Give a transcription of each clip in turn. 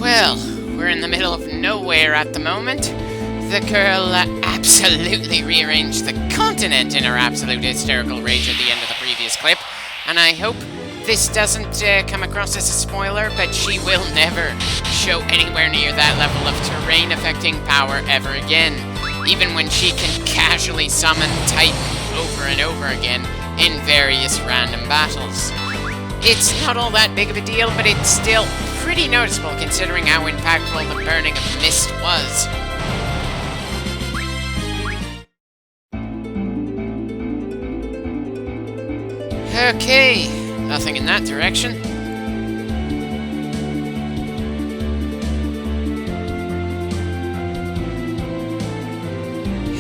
Well, we're in the middle of nowhere at the moment. The girl absolutely rearranged the continent in her absolute hysterical rage at the end of the previous clip, and I hope this doesn't come across as a spoiler, but she will never show anywhere near that level of terrain-affecting power ever again, even when she can casually summon Titan over and over again in various random battles. It's not all that big of a deal, but it's still pretty noticeable considering how impactful the Burning of Mist was. Okay, nothing in that direction.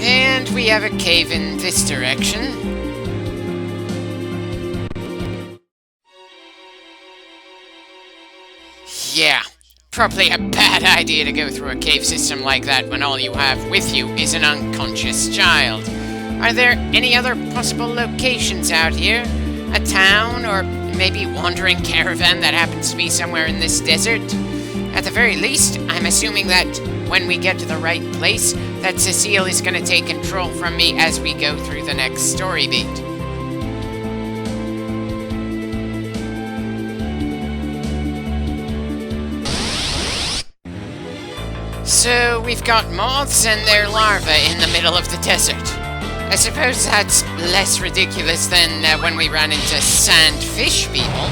And we have a cave in this direction. Yeah, probably a bad idea to go through a cave system like that when all you have with you is an unconscious child. Are there any other possible locations out here? A town, or maybe a wandering caravan that happens to be somewhere in this desert? At the very least, I'm assuming that when we get to the right place, that Cecile is going to take control from me as we go through the next story beat. So, we've got moths and their larvae in the middle of the desert. I suppose that's less ridiculous than when we ran into sandfish people.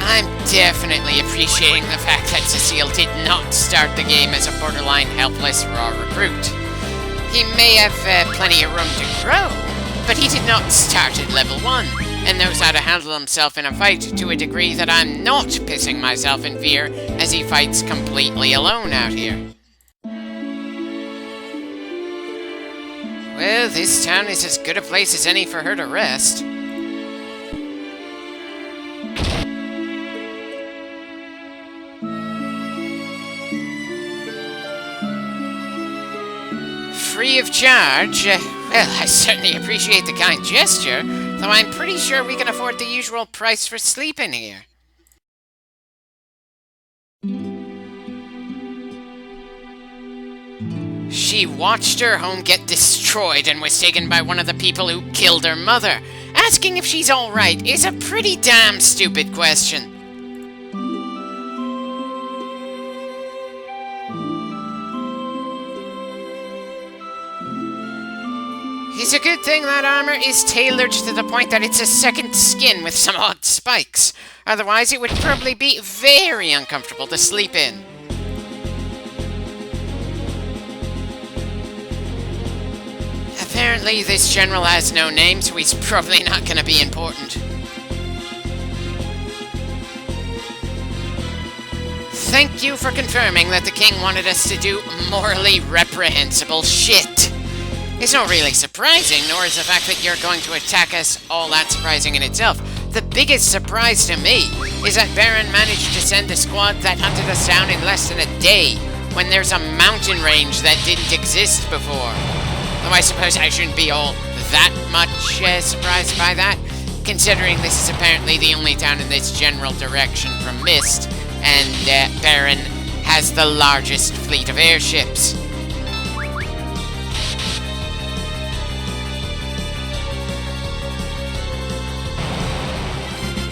I'm definitely appreciating the fact that Cecile did not start the game as a borderline helpless raw recruit. He may have plenty of room to grow, but he did not start at level 1, and knows how to handle himself in a fight to a degree that I'm not pissing myself in fear as he fights completely alone out here. Well, this town is as good a place as any for her to rest. Free of charge? Well, I certainly appreciate the kind gesture, though I'm pretty sure we can afford the usual price for sleeping here. She watched her home get destroyed and was taken by one of the people who killed her mother. Asking if she's alright is a pretty damn stupid question. It's a good thing that armor is tailored to the point that it's a second skin with some odd spikes. Otherwise, it would probably be very uncomfortable to sleep in. Apparently, this general has no name, so he's probably not going to be important. Thank you for confirming that the king wanted us to do morally reprehensible shit. It's not really surprising, nor is the fact that you're going to attack us all that surprising in itself. The biggest surprise to me is that Baron managed to send a squad that hunted us down in less than a day, when there's a mountain range that didn't exist before. Though I suppose I shouldn't be all that much surprised by that, considering this is apparently the only town in this general direction from Mist, and Baron has the largest fleet of airships.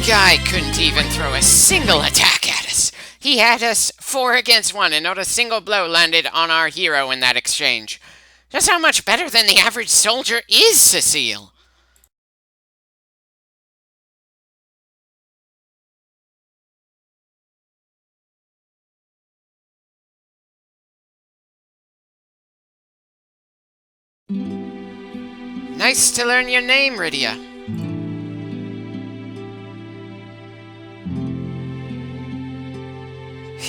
Guy couldn't even throw a single attack at us. He had us 4 against 1, and not a single blow landed on our hero in that exchange. Just how much better than the average soldier is Cecile? Nice to learn your name, Rydia.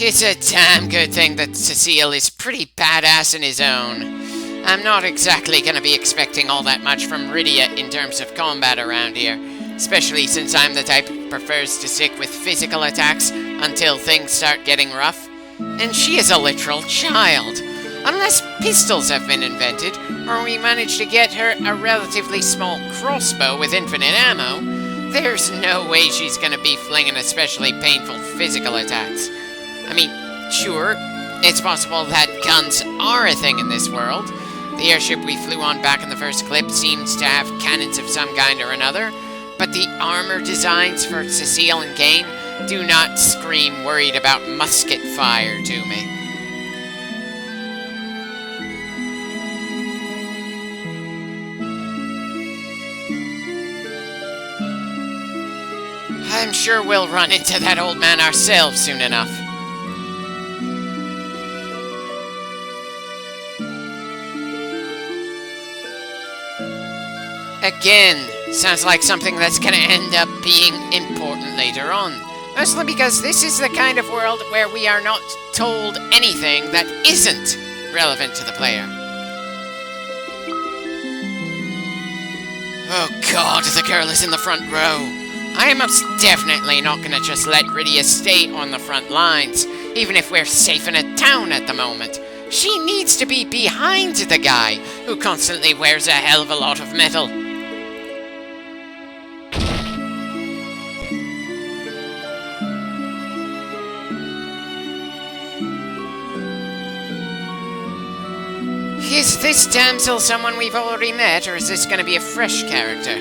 It's a damn good thing that Cecile is pretty badass in his own. I'm not exactly going to be expecting all that much from Rydia in terms of combat around here, especially since I'm the type who prefers to stick with physical attacks until things start getting rough. and she is a literal child. Unless pistols have been invented, or we manage to get her a relatively small crossbow with infinite ammo, there's no way she's gonna be flinging especially painful physical attacks. I mean, sure, it's possible that guns are a thing in this world. The airship we flew on back in the first clip seems to have cannons of some kind or another, but the armor designs for Cecile and Kane do not scream worried about musket fire to me. I'm sure we'll run into that old man ourselves soon enough. Again, sounds like something that's gonna end up being important later on. Mostly because this is the kind of world where we are not told anything that isn't relevant to the player. Oh god, the girl is in the front row. I am most definitely not gonna just let Rydia stay on the front lines, even if we're safe in a town at the moment. She needs to be behind the guy who constantly wears a hell of a lot of metal. Is this damsel someone we've already met, or is this gonna be a fresh character?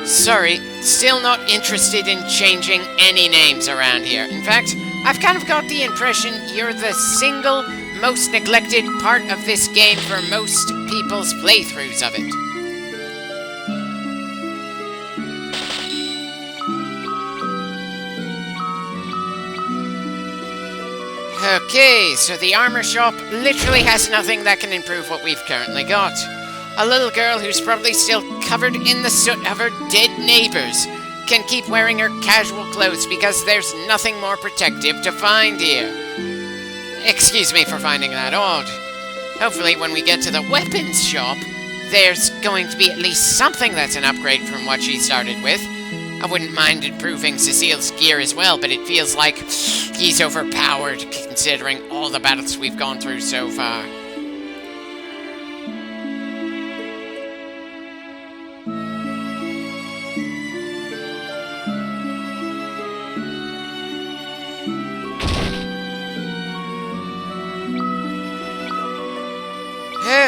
Sorry, still not interested in changing any names around here. In fact, I've kind of got the impression you're the single most neglected part of this game for most people's playthroughs of it. Okay, so the armor shop literally has nothing that can improve what we've currently got. A little girl who's probably still covered in the soot of her dead neighbors can keep wearing her casual clothes because there's nothing more protective to find here. Excuse me for finding that odd. Hopefully when we get to the weapons shop, there's going to be at least something that's an upgrade from what she started with. I wouldn't mind improving Cecile's gear as well, but it feels like he's overpowered considering all the battles we've gone through so far.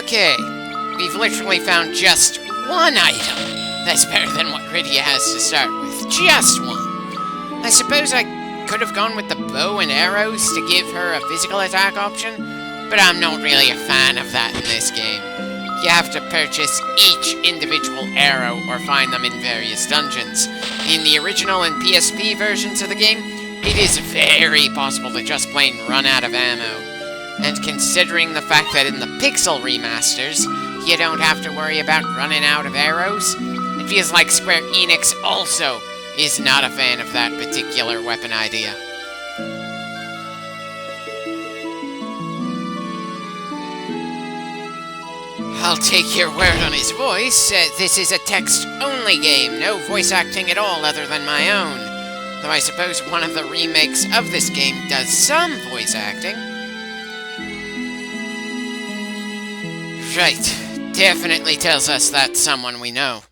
Okay, we've literally found just one item. That's better than what Rydia has to start with. Just one. I suppose I could have gone with the bow and arrows to give her a physical attack option, but I'm not really a fan of that in this game. You have to purchase each individual arrow or find them in various dungeons. In the original and PSP versions of the game, it is very possible to just plain run out of ammo. And considering the fact that in the Pixel remasters, you don't have to worry about running out of arrows, it feels like Square Enix also is not a fan of that particular weapon idea. I'll take your word on his voice. This is a text-only game, no voice acting at all other than my own. Though I suppose one of the remakes of this game does some voice acting. Right, definitely tells us that's someone we know.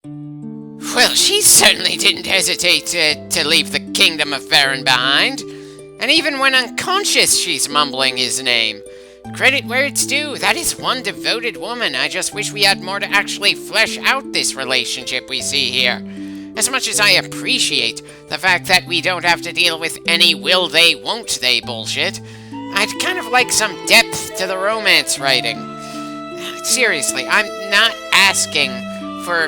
Well, she certainly didn't hesitate to leave the kingdom of Farron behind. And even when unconscious, she's mumbling his name. Credit where it's due, that is one devoted woman. I just wish we had more to actually flesh out this relationship we see here. As much as I appreciate the fact that we don't have to deal with any will they, won't they bullshit, I'd kind of like some depth to the romance writing. Seriously, I'm not asking for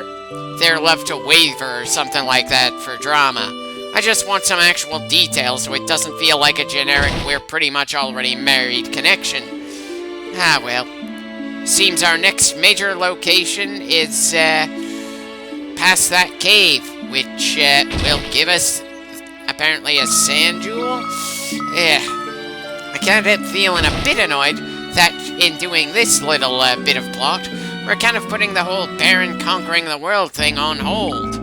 their love to waver or something like that for drama. I just want some actual details so it doesn't feel like a generic we're pretty much already married connection. Ah well. Seems our next major location is past that cave, which will give us apparently a sand jewel. Yeah. I can't help feeling a bit annoyed that in doing this little bit of plot, we're kind of putting the whole Baron conquering the world thing on hold.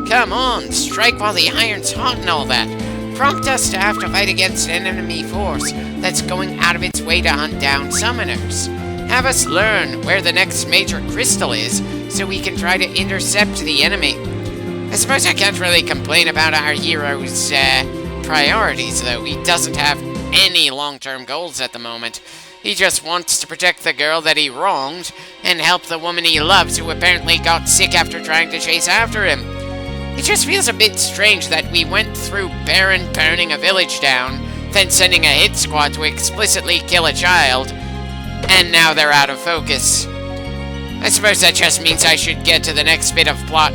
Come on, strike while the iron's hot and all that. Prompt us to have to fight against an enemy force that's going out of its way to hunt down summoners. Have us learn where the next major crystal is, so we can try to intercept the enemy. I suppose I can't really complain about our hero's priorities, though. He doesn't have any long-term goals at the moment. He just wants to protect the girl that he wronged, and help the woman he loves who apparently got sick after trying to chase after him. It just feels a bit strange that we went through Baron burning a village down, then sending a hit squad to explicitly kill a child, and now they're out of focus. I suppose that just means I should get to the next bit of plot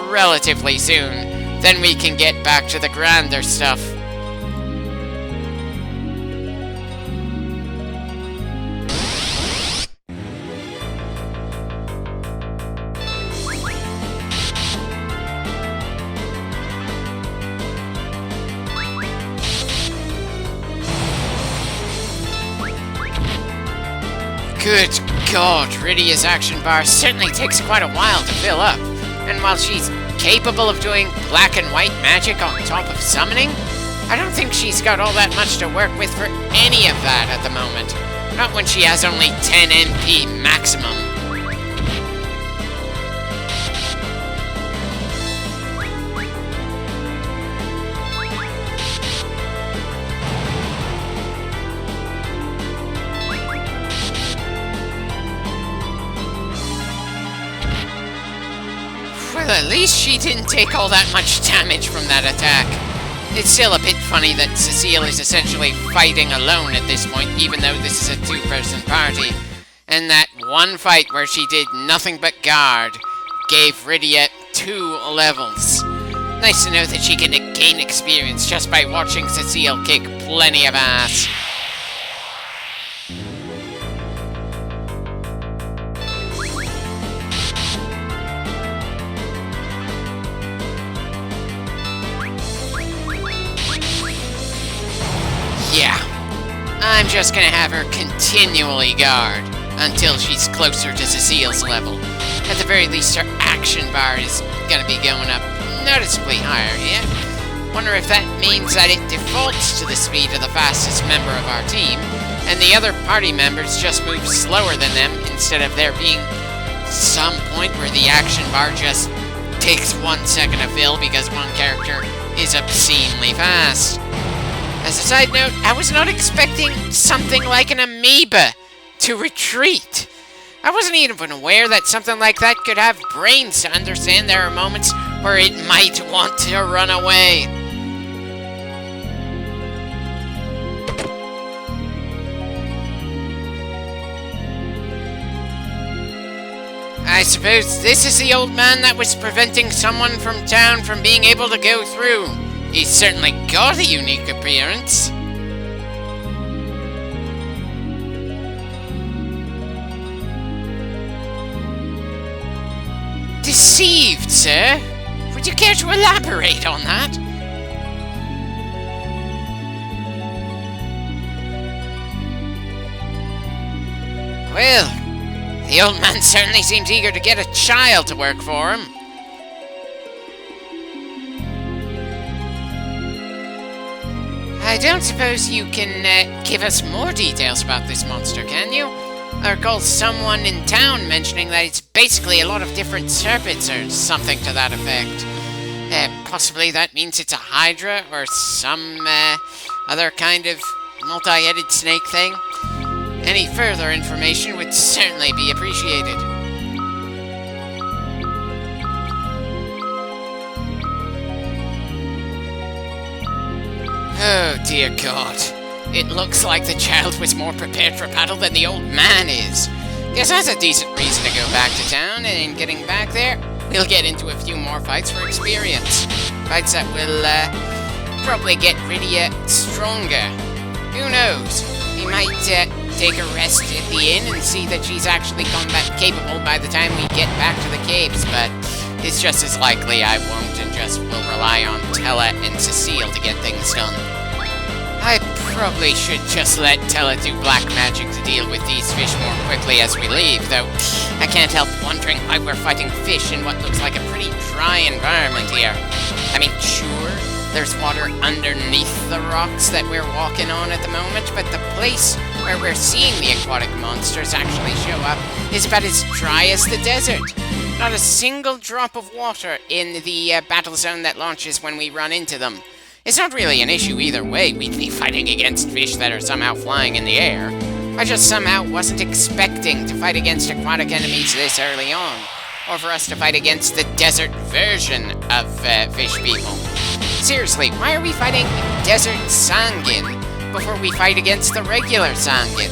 relatively soon. Then we can get back to the grander stuff. Good God, Rydia's action bar certainly takes quite a while to fill up, and while she's capable of doing black and white magic on top of summoning, I don't think she's got all that much to work with for any of that at the moment. Not when she has only 10 MP maximum. Well, at least she didn't take all that much damage from that attack. It's still a bit funny that Cecile is essentially fighting alone at this point, even though this is a two-person party. And that one fight where she did nothing but guard gave Rydia 2 levels. Nice to know that she can gain experience just by watching Cecile kick plenty of ass. Yeah, I'm just gonna have her continually guard until she's closer to Cecile's level. At the very least, her action bar is gonna be going up noticeably higher, yeah? Wonder if that means that it defaults to the speed of the fastest member of our team, and the other party members just move slower than them instead of there being some point where the action bar just takes 1 second to fill because one character is obscenely fast. As a side note, I was not expecting something like an amoeba to retreat. I wasn't even aware that something like that could have brains to understand there are moments where it might want to run away. I suppose this is the old man that was preventing someone from town from being able to go through. He's certainly got a unique appearance. Deceived, sir? Would you care to elaborate on that? Well, the old man certainly seems eager to get a child to work for him. I don't suppose you can give us more details about this monster, can you? I recall someone in town mentioning that it's basically a lot of different serpents or something to that effect. Possibly that means it's a hydra or some other kind of multi-headed snake thing. Any further information would certainly be appreciated. Oh, dear God. It looks like the child was more prepared for battle than the old man is. Guess that's a decent reason to go back to town, and in getting back there, we'll get into a few more fights for experience. Fights that will, probably get Rydia stronger. Who knows? We might, take a rest at the inn and see that she's actually combat capable by the time we get back to the caves, but it's just as likely I won't and just will rely on Tella and Cecile to get things done. I probably should just let Tella do black magic to deal with these fish more quickly as we leave, though I can't help wondering why we're fighting fish in what looks like a pretty dry environment here. I mean, sure, there's water underneath the rocks that we're walking on at the moment, but the place where we're seeing the aquatic monsters actually show up is about as dry as the desert. Not a single drop of water in the battle zone that launches when we run into them. It's not really an issue either way. We'd be fighting against fish that are somehow flying in the air. I just somehow wasn't expecting to fight against aquatic enemies this early on, or for us to fight against the desert version of fish people. Seriously, why are we fighting Desert Sangin before we fight against the regular Sangin?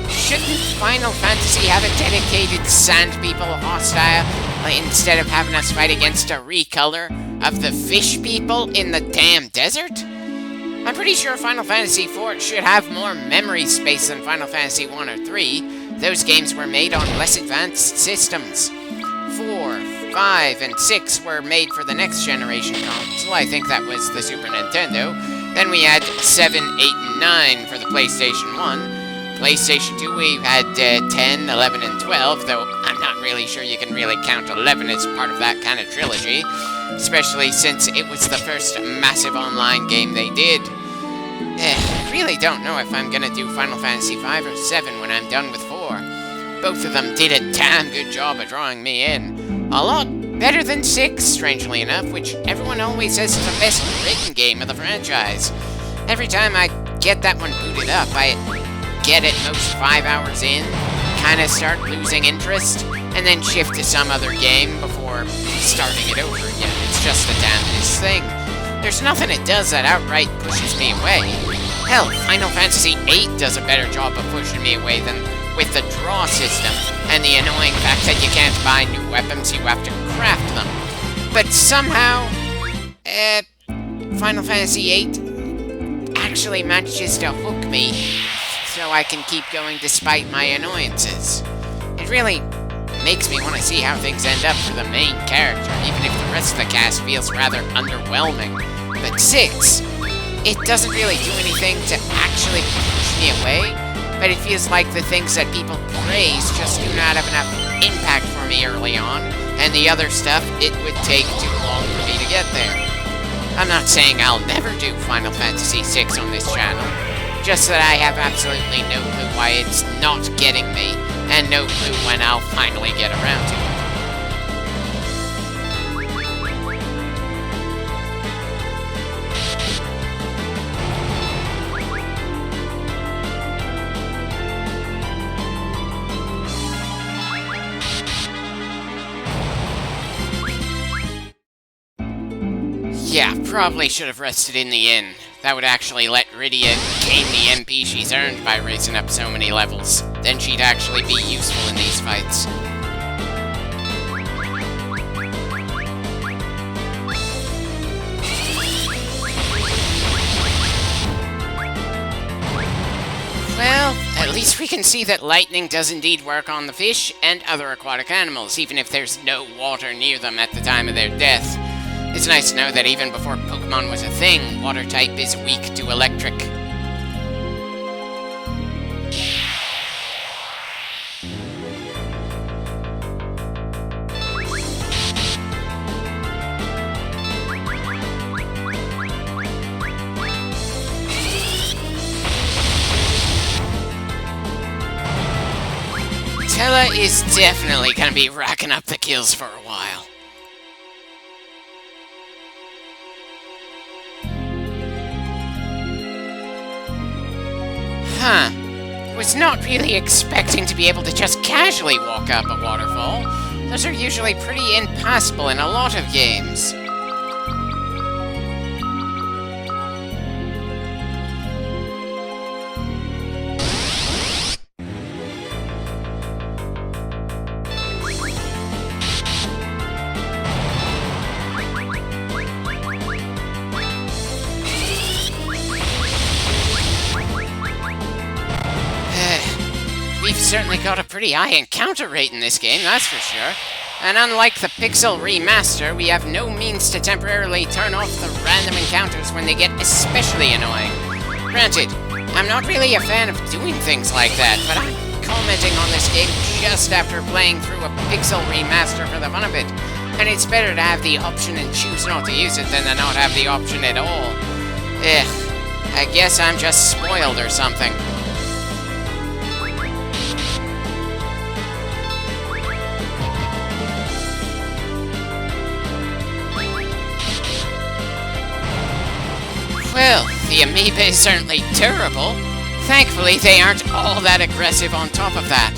Shouldn't Final Fantasy have a dedicated Sand People hostile instead of having us fight against a recolor of the Fish People in the damn desert? I'm pretty sure Final Fantasy IV should have more memory space than Final Fantasy 1 or 3. Those games were made on less advanced systems. 4, 5, and 6 were made for the next generation console. I think that was the Super Nintendo. Then we had 7, 8, and 9 for the PlayStation 1. PlayStation 2, we had 10, 11, and 12, though I'm not really sure you can really count 11 as part of that kind of trilogy, especially since it was the first massive online game they did. I really don't know if I'm gonna do Final Fantasy 5 or 7 when I'm done with 4. Both of them did a damn good job of drawing me in. A lot better than 6, strangely enough, which everyone always says is the best written game of the franchise. Every time I get that one booted up, I get at most 5 hours in, kind of start losing interest, and then shift to some other game before starting it over again. It's just the damnedest thing. There's nothing it does that outright pushes me away. Hell, Final Fantasy VIII does a better job of pushing me away than with the draw system, and the annoying fact that you can't buy new weapons, you have to craft them. But somehow, Final Fantasy VIII actually manages to hook me so I can keep going despite my annoyances. It really makes me want to see how things end up for the main character, even if the rest of the cast feels rather underwhelming. But 6, it doesn't really do anything to actually push me away, but it feels like the things that people praise just do not have enough impact for me early on, and the other stuff, it would take too long for me to get there. I'm not saying I'll never do Final Fantasy VI on this channel, just that I have absolutely no clue why it's not getting me, and no clue when I'll finally get around to it. Yeah, probably should have rested in the inn. That would actually let Rydia gain the MP she's earned by raising up so many levels. Then she'd actually be useful in these fights. Well, at least we can see that lightning does indeed work on the fish and other aquatic animals, even if there's no water near them at the time of their death. It's nice to know that even before Pokemon was a thing, water type is weak to electric. Tella is definitely gonna be racking up the kills for a while. Huh. Was not really expecting to be able to just casually walk up a waterfall. Those are usually pretty impassable in a lot of games. We've certainly got a pretty high encounter rate in this game, that's for sure. And unlike the Pixel Remaster, we have no means to temporarily turn off the random encounters when they get especially annoying. Granted, I'm not really a fan of doing things like that, but I'm commenting on this game just after playing through a pixel remaster for the fun of it. And it's better to have the option and choose not to use it than to not have the option at all. I guess I'm just spoiled or something. Well, the amoeba is certainly terrible. Thankfully, they aren't all that aggressive on top of that.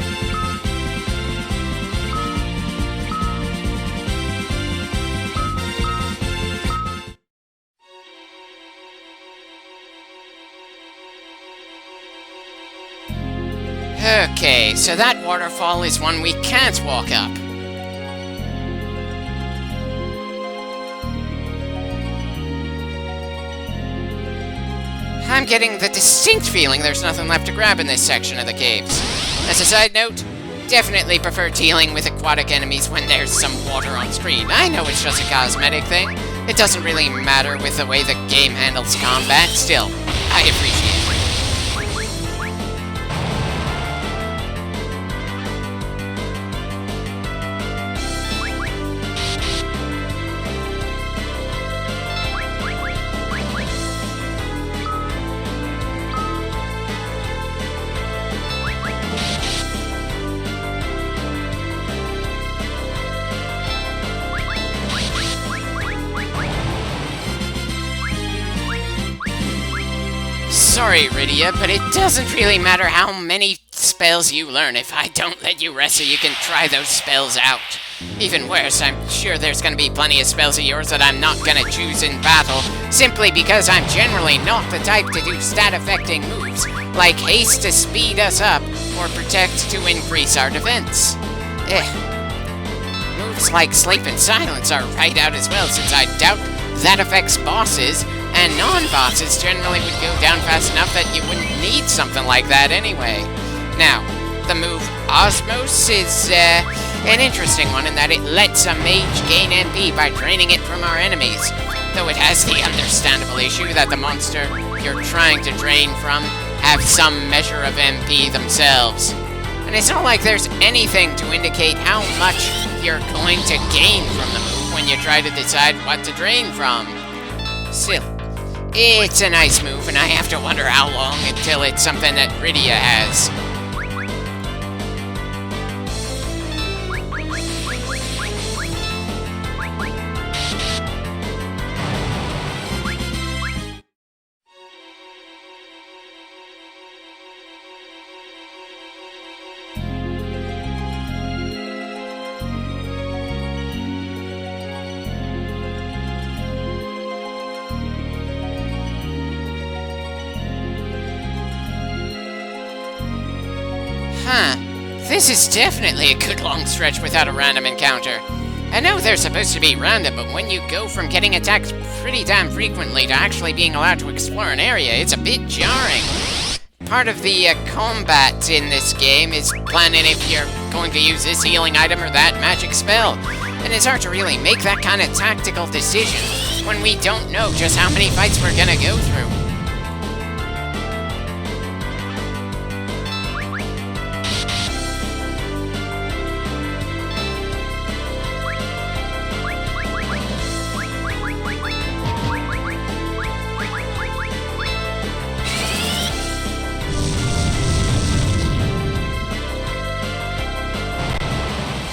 Okay, so that waterfall is one we can't walk up. I'm getting the distinct feeling there's nothing left to grab in this section of the caves. As a side note, definitely prefer dealing with aquatic enemies when there's some water on screen. I know it's just a cosmetic thing. It doesn't really matter with the way the game handles combat. Still, I appreciate it. Sorry, Rydia, but it doesn't really matter how many spells you learn if I don't let you rest so you can try those spells out. Even worse, I'm sure there's gonna be plenty of spells of yours that I'm not gonna choose in battle, simply because I'm generally not the type to do stat-affecting moves, like haste to speed us up, or protect to increase our defense. Moves like sleep and silence are right out as well, since I doubt that affects bosses, and non-bosses generally would go down fast enough that you wouldn't need something like that anyway. Now, the move Osmos is an interesting one in that it lets a mage gain MP by draining it from our enemies, though it has the understandable issue that the monster you're trying to drain from have some measure of MP themselves. And it's not like there's anything to indicate how much you're going to gain from the move when you try to decide what to drain from. Still, it's a nice move, and I have to wonder how long until it's something that Rydia has. This is definitely a good long stretch without a random encounter. I know they're supposed to be random, but when you go from getting attacked pretty damn frequently to actually being allowed to explore an area, it's a bit jarring. Part of the combat in this game is planning if you're going to use this healing item or that magic spell. And it's hard to really make that kind of tactical decision when we don't know just how many fights we're gonna go through.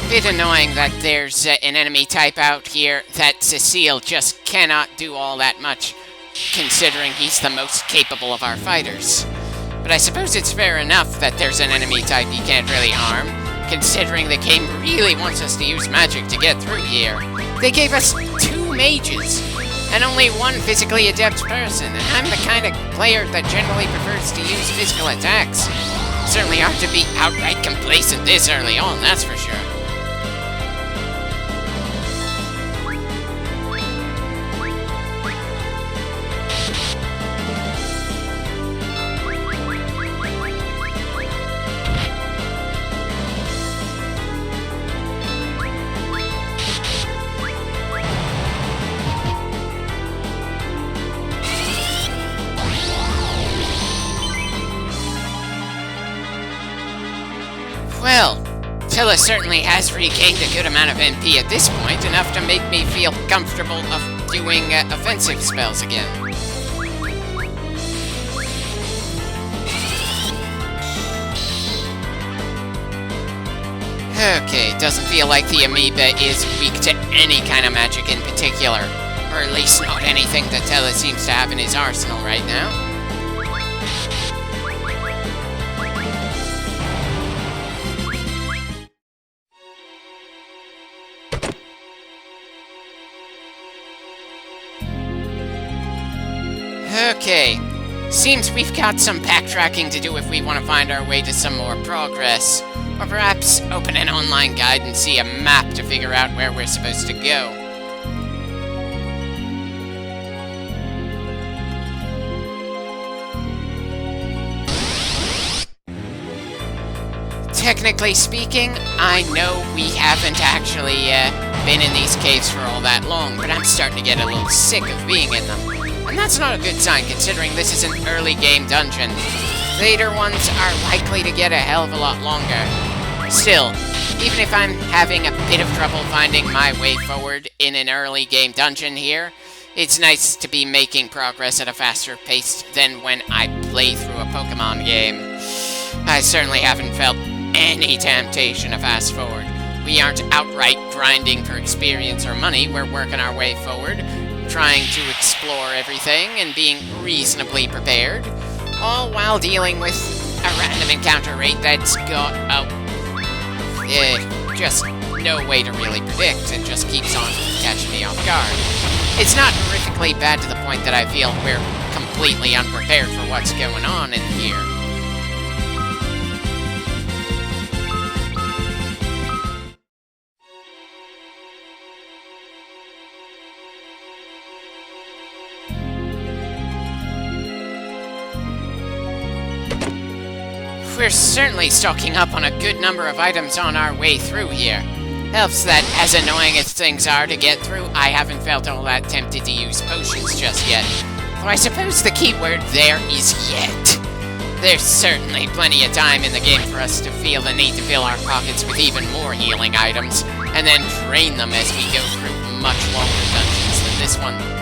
Bit annoying that there's an enemy type out here that Cecile just cannot do all that much, considering he's the most capable of our fighters. But I suppose it's fair enough that there's an enemy type he can't really harm, considering the game really wants us to use magic to get through here. They gave us 2 mages, and only 1 physically adept person, and I'm the kind of player that generally prefers to use physical attacks. Certainly hard to be outright complacent this early on, that's for sure. Well, Tilla certainly has regained a good amount of NP at this point, enough to make me feel comfortable of doing offensive spells again. Okay, doesn't feel like the amoeba is weak to any kind of magic in particular. Or at least not anything that Tilla seems to have in his arsenal right now. Okay, seems we've got some backtracking to do if we want to find our way to some more progress. Or perhaps open an online guide and see a map to figure out where we're supposed to go. Technically speaking, I know we haven't actually been in these caves for all that long, but I'm starting to get a little sick of being in them. And that's not a good sign, considering this is an early game dungeon. Later ones are likely to get a hell of a lot longer. Still, even if I'm having a bit of trouble finding my way forward in an early game dungeon here, it's nice to be making progress at a faster pace than when I play through a Pokemon game. I certainly haven't felt any temptation to fast forward. We aren't outright grinding for experience or money, we're working our way forward, trying to explore everything and being reasonably prepared, all while dealing with a random encounter rate that's got just no way to really predict and just keeps on catching me off guard. It's not horrifically bad to the point that I feel we're completely unprepared for what's going on in here. We're certainly stocking up on a good number of items on our way through here. Helps that, as annoying as things are to get through, I haven't felt all that tempted to use potions just yet. Though I suppose the key word there is yet. There's certainly plenty of time in the game for us to feel the need to fill our pockets with even more healing items, and then drain them as we go through much longer dungeons than this one.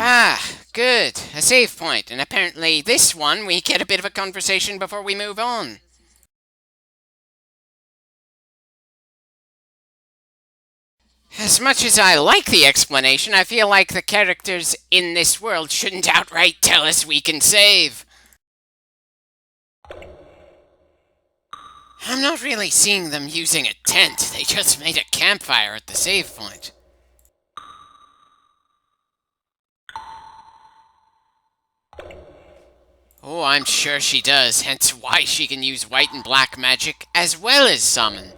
Ah, good. A save point, and apparently this one we get a bit of a conversation before we move on. As much as I like the explanation, I feel like the characters in this world shouldn't outright tell us we can save. I'm not really seeing them using a tent, they just made a campfire at the save point. Oh, I'm sure she does, hence why she can use white and black magic as well as summon.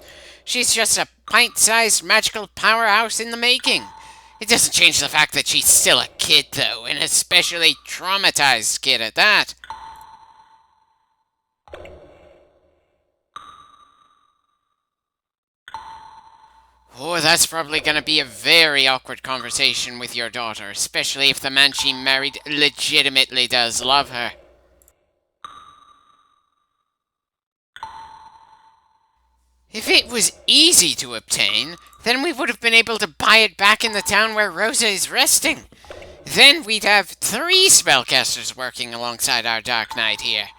She's just a pint-sized magical powerhouse in the making. It doesn't change the fact that she's still a kid, though, and especially traumatized kid at that. Oh, that's probably gonna be a very awkward conversation with your daughter, especially if the man she married legitimately does love her. If it was easy to obtain, then we would have been able to buy it back in the town where Rosa is resting. Then we'd have 3 spellcasters working alongside our Dark Knight here.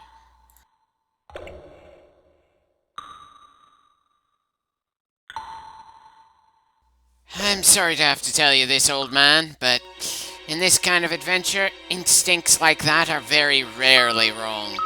I'm sorry to have to tell you this, old man, but in this kind of adventure, instincts like that are very rarely wrong.